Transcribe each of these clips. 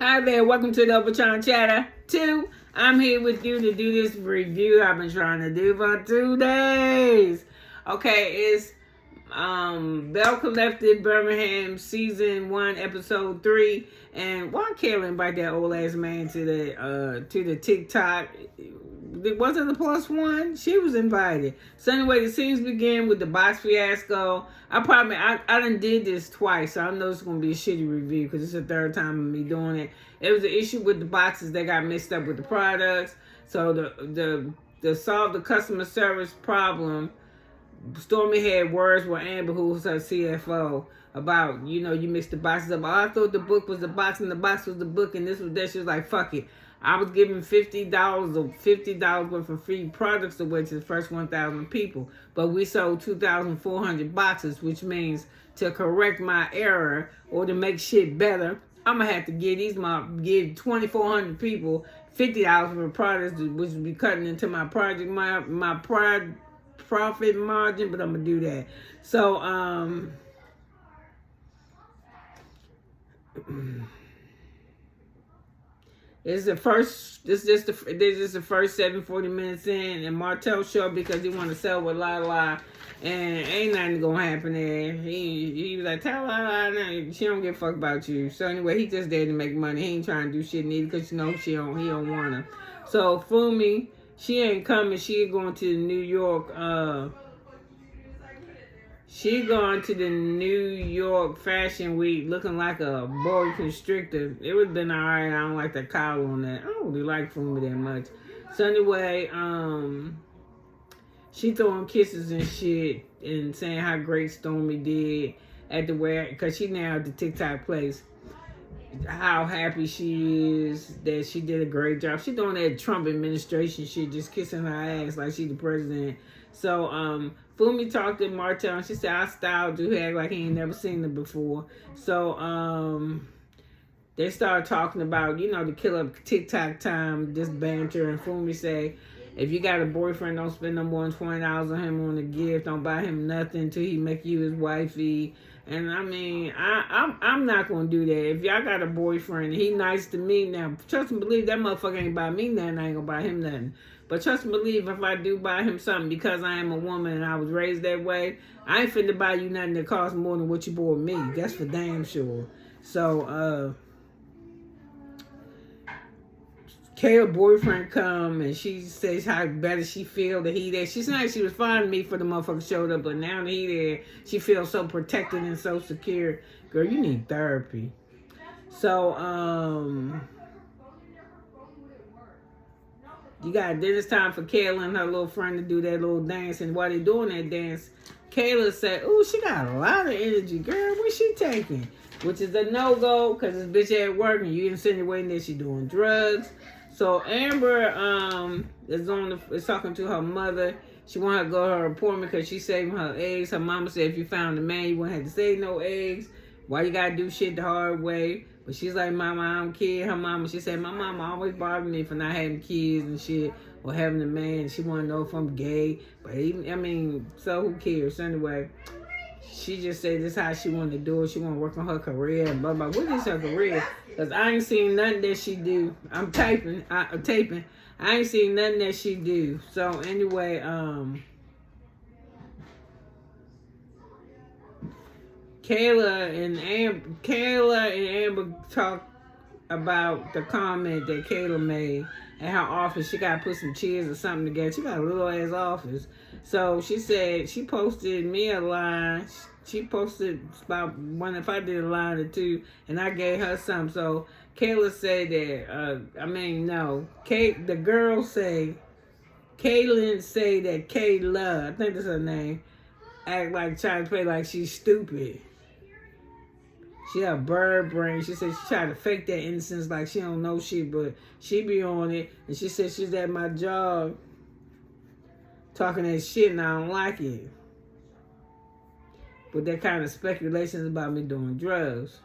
Hi there, welcome to the Overtron Chatter 2. I'm here with you to do this review I've been trying to do for 2 days. Okay, it's Belle collected Birmingham season 1 episode 3. And why can't invite that old ass man to the TikTok? Wasn't the plus one? She was invited. So anyway, the scenes begin with the box fiasco. I done did this twice, so I know it's gonna be a shitty review because it's the third time of me doing it. It was an issue with the boxes that got mixed up with the products. So to solve the customer service problem, Stormy had words with Amber, who was her CFO, about, you mixed the boxes up. Oh, I thought the book was the box and the box was the book and this was that. She was like, fuck it. I was giving $50 or $50 worth of free products away to the first 1,000 people. But we sold 2,400 boxes, which means to correct my error or to make shit better, I'm going to have to give 2,400 people $50 worth of products, which would be cutting into my project, my profit margin, but I'm going to do that. So, this is the first 740 minutes in, and Martell show up because he want to sell with La, and ain't nothing gonna happen there. He was like, tell La, she don't give a fuck about you. So anyway, he just there to make money. He ain't trying to do shit neither because he don't want her. So Fumi, she ain't coming. She going to New York. She going to the New York Fashion Week looking like a boa constrictor. It would have been alright. I don't like the collar on that. I don't really like Fumi that much. So anyway, she throwing kisses and shit and saying how great Stormy did at the wear, because she now at the TikTok place. How happy she is that she did a great job. She doing that Trump administration shit, just kissing her ass like she the president. So, Fumi talked to Martell and she said, I styled you, act like he ain't never seen her before. So, they started talking about, the kill up TikTok time, just banter. And Fumi say, if you got a boyfriend, don't spend no more than $20 on him on a gift. Don't buy him nothing till he make you his wifey. And I mean, I'm not gonna do that. If y'all got a boyfriend, he nice to me now. Trust and believe that motherfucker ain't buy me nothing. I ain't gonna buy him nothing. But trust and believe, if I do buy him something because I am a woman and I was raised that way, I ain't finna buy you nothing that costs more than what you bought me. That's for damn sure. So, Kayla's boyfriend come and she says how better she feel that he there. She said like she was fine with me for the motherfucker showed up, but now that he there, she feels so protected and so secure. Girl, you need therapy. So, then it's time for Kayla and her little friend to do that little dance. And while they doing that dance, Kayla said, ooh, she got a lot of energy. Girl, what's she taking? Which is a no-go because this bitch at work and you didn't send her waiting there. She doing drugs. So Amber is talking to her mother. She want her to go to her appointment because she's saving her eggs. Her mama said if you found a man, you wouldn't have to save no eggs. Why you gotta do shit the hard way? But she's like, Mama, I don't care. Her mama, she said, my mama always bothered me for not having kids and shit or having a man. She want to know if I'm gay. But so who cares? So anyway, she just said this is how she want to do it. She want to work on her career and blah, blah. What is her career? Because I ain't seen nothing that she do. I'm taping. I ain't seen nothing that she do. So anyway, Kayla and Amber talk about the comment that Kayla made at her office. She got to put some chairs or something together. She got a little ass office. So she said she posted me a line. She posted about one, if I did a line or two, and I gave her some. So Kayla said that, the girl say, Kaylin say that Kayla, I think that's her name, act like trying to play like she's stupid. She got a bird brain. She said she tried to fake that innocence like she don't know shit, but she be on it. And she said she's at my job talking that shit and I don't like it. But that kind of speculations about me doing drugs.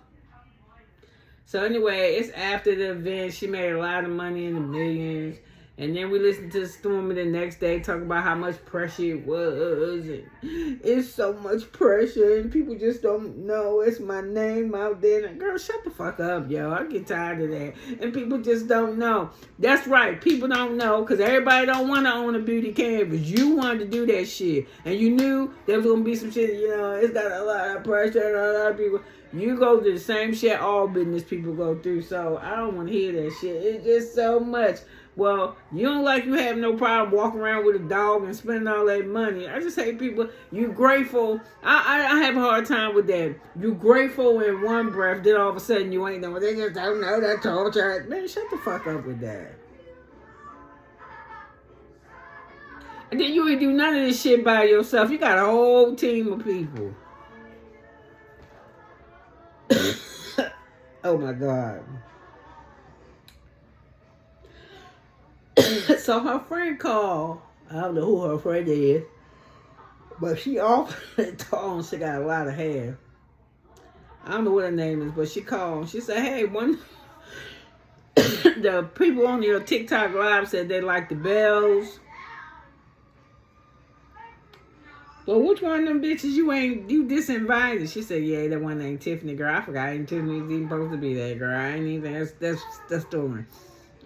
So anyway, it's after the event. She made a lot of money in the millions. And then we listened to Stormy the next day talk about how much pressure it was. And it's so much pressure and people just don't know it's my name out there. And girl, shut the fuck up, yo. I get tired of that. And people just don't know. That's right. People don't know because everybody don't want to own a beauty canvas. You wanted to do that shit. And you knew there was going to be some shit, it's got a lot of pressure and a lot of people. You go through the same shit all business people go through. So I don't want to hear that shit. It's just so much. Well, you don't like you have no problem walking around with a dog and spending all that money. I just hate people. You grateful. I have a hard time with that. You grateful in one breath, then all of a sudden you ain't know. They just don't know that torture. Man, shut the fuck up with that. And then you ain't do none of this shit by yourself. You got a whole team of people. Oh my God. So her friend called. I don't know who her friend is, but she often told she got a lot of hair. I don't know what her name is, but she called. She said, "Hey, the people on your TikTok live said they like the Bells. But which one of them bitches you disinvited?" She said, "Yeah, that one named Tiffany, girl. I forgot Tiffany was even supposed to be there, girl. I ain't even that's Stormy.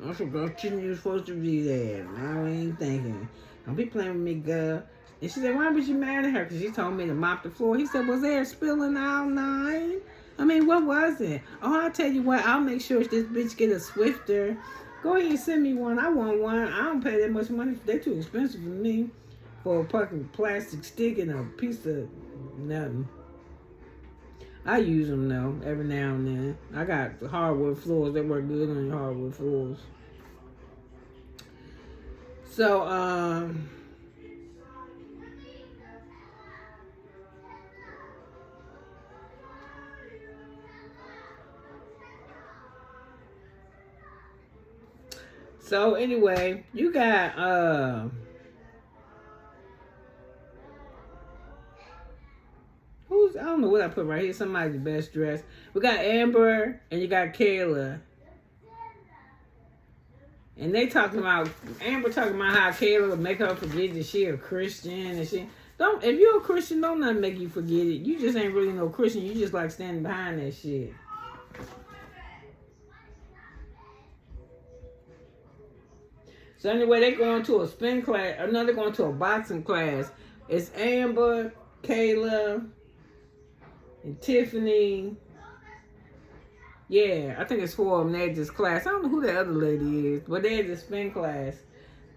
I forgot Tiffany was supposed to be there. I ain't thinking. Don't be playing with me, girl." And she said, "Why was you mad at her?" Because she told me to mop the floor. He said, "Was there spilling all night? I mean, what was it? Oh, I'll tell you what. I'll make sure this bitch get a Swifter. Go ahead and send me one. I want one. I don't pay that much money. They're too expensive for me. For a fucking plastic stick and a piece of nothing. I use them though, every now and then. I got hardwood floors. They work good on your hardwood floors. So, anyway, you got, I don't know what I put right here. Somebody's best dressed. We got Amber and you got Kayla. And they talking about, Amber talking about how Kayla will make her forget that she a Christian. And if you're a Christian, don't nothing make you forget it. You just ain't really no Christian. You just like standing behind that shit. So anyway, they going to a spin class. They're going to a boxing class. It's Amber, Kayla, and Tiffany. Yeah, I think it's 4 of them. They're at this class. I don't know who the other lady is, but they're at the spin class.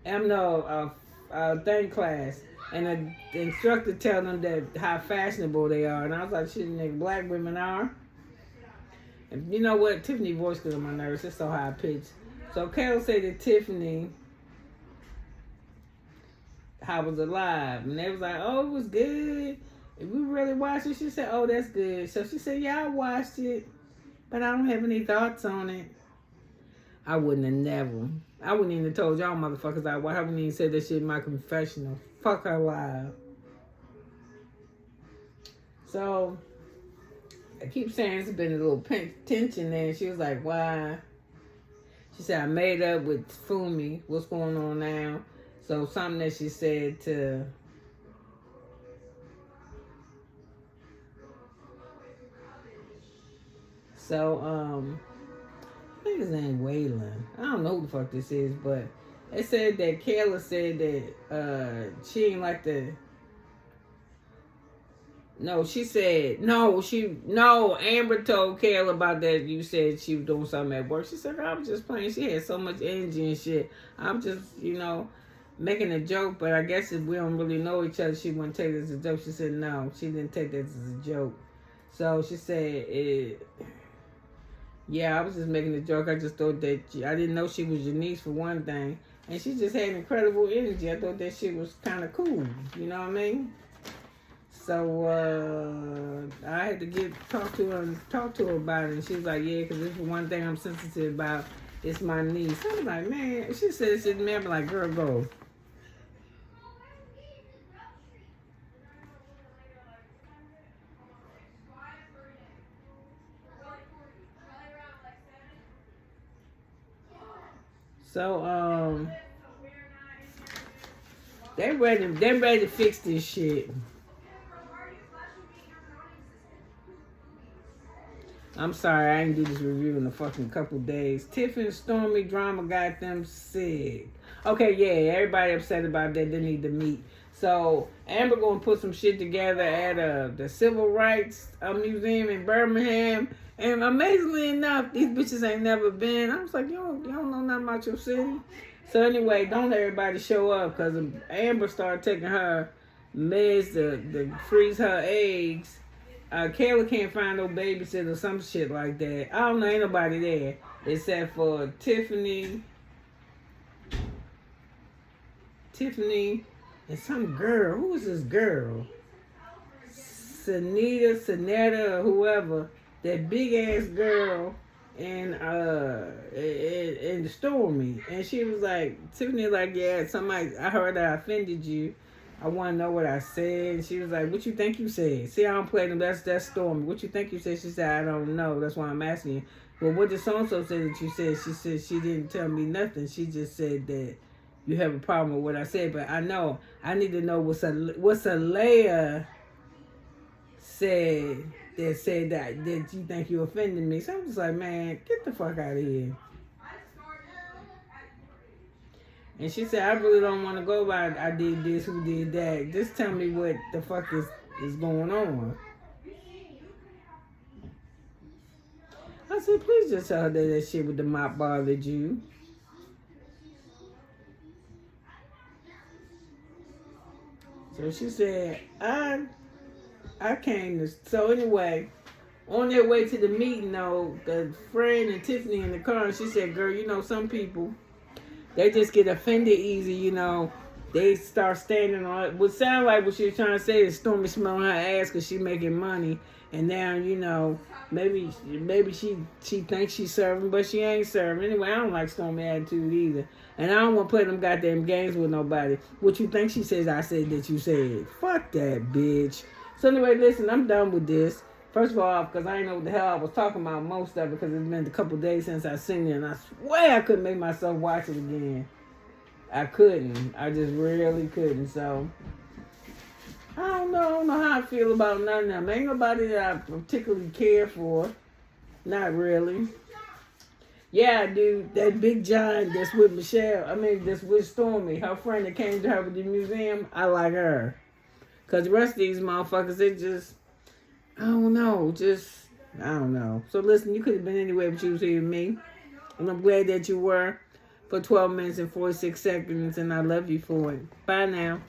Thing class. And the instructor tell them that how fashionable they are. And I was like, shit, nigga, black women are. And you know what? Tiffany's voice goes on my nerves. It's so high pitched. So Kayla said to Tiffany, how was it live? And they was like, oh, it was good. If we really watched it, she said, oh, that's good. So she said, yeah, I watched it, but I don't have any thoughts on it. I wouldn't even have told y'all motherfuckers I wouldn't even said that shit in my confessional. Fuck her live. So I keep saying it's been a little tension there. She was like, why? She said, I made up with Fumi. What's going on now? So something that she said to I think his name Waylon. I don't know who the fuck this is, but it said that Kayla said that she ain't like the. No, she said no. Amber told Kayla about that. You said she was doing something at work. She said I was just playing. She had so much energy and shit. I'm just making a joke, but I guess if we don't really know each other, she wouldn't take this as a joke. She said no, she didn't take this as a joke. So she said yeah, I was just making a joke. I just thought that I didn't know she was your niece for one thing. And she just had incredible energy. I thought that shit was kind of cool. You know what I mean? So I had to talk to her about it. And she was like, yeah, because this is one thing I'm sensitive about. It's my niece. I was like, man. She said shit to me. I'm like, girl, go. So, They ready to fix this shit. I'm sorry, I didn't do this review in a fucking couple days. Tiffany and Stormy drama got them sick. Okay, yeah, everybody upset about that. They need to meet. So Amber gonna put some shit together at the Civil Rights Museum in Birmingham. And amazingly enough, these bitches ain't never been. I was like, you don't know nothing about your city. So anyway, don't let everybody show up because Amber started taking her meds to freeze her eggs. Kayla can't find no babysitter or some shit like that. I don't know, ain't nobody there except for Tiffany, and some girl. Who is this girl? Sanetta, or whoever. That big ass girl, and Stormy. And she was like, Tiffany, like, yeah, somebody. I heard I offended you. I want to know what I said. She was like, what you think you said? See, I don't play them. That's Stormy. What you think you said? She said, I don't know. That's why I'm asking you. Well, what did so-and-so say that you said? She said she didn't tell me nothing. She just said that you have a problem with what I said. But I know. I need to know what's Alea said that you think you offended me. So I'm just like, man, get the fuck out of here. And she said, I really don't want to go by I did this, who did that. Just tell me what the fuck is going on. I said, please just tell her that shit with the mop bothered you. So she said, I came to... So anyway, on their way to the meeting, though, the friend and Tiffany in the car, and she said, girl, you know, some people... They just get offended easy, you know. They start standing on it. What sound like what she was trying to say is Stormy smelling her ass because she making money. And now, you know, maybe she thinks she's serving, but she ain't serving. Anyway, I don't like Stormy attitude either. And I don't want to play them goddamn games with nobody. What you think she says, I said that you said. Fuck that, bitch. So anyway, listen, I'm done with this. First of all, because I didn't know what the hell I was talking about most of it because it's been a couple days since I seen it, and I swear I couldn't make myself watch it again. I couldn't. I just really couldn't. So, I don't know how I feel about none of them. Ain't nobody that I particularly care for. Not really. Yeah, dude, that big giant that's with that's with Stormy, her friend that came to her with the museum, I like her. Because the rest of these motherfuckers, they just... I don't know. So listen, you could have been anywhere but you was here with me. And I'm glad that you were for 12 minutes and 46 seconds, and I love you for it. Bye now.